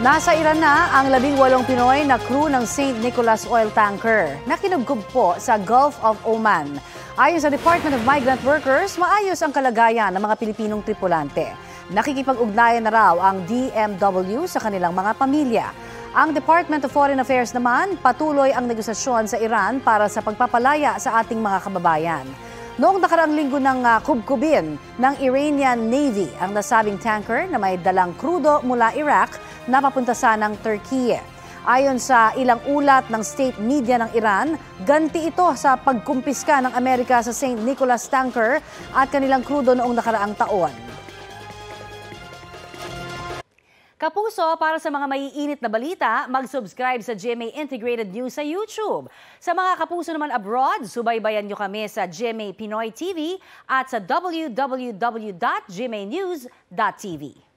Nasa Iran na ang 18 Pinoy na crew ng St. Nicholas oil tanker na kinugugpo sa Gulf of Oman. Ayon sa Department of Migrant Workers, maayos ang kalagayan ng mga Pilipinong tripulante. Nakikipag-ugnayan na raw ang DMW sa kanilang mga pamilya. Ang Department of Foreign Affairs naman, patuloy ang negosasyon sa Iran para sa pagpapalaya sa ating mga kababayan. Noong nakaraang linggo ng kubkubin ng Iranian Navy ang nasabing tanker na may dalang krudo mula Iraq na papunta sanang Turkey. Ayon sa ilang ulat ng state media ng Iran, ganti ito sa pagkumpiska ng Amerika sa St. Nicholas tanker at kanilang krudo noong nakaraang taon. Kapuso, para sa mga maiinit na balita, mag-subscribe sa GMA Integrated News sa YouTube. Sa mga kapuso naman abroad, subaybayan nyo kami sa GMA Pinoy TV at sa www.gmanews.tv.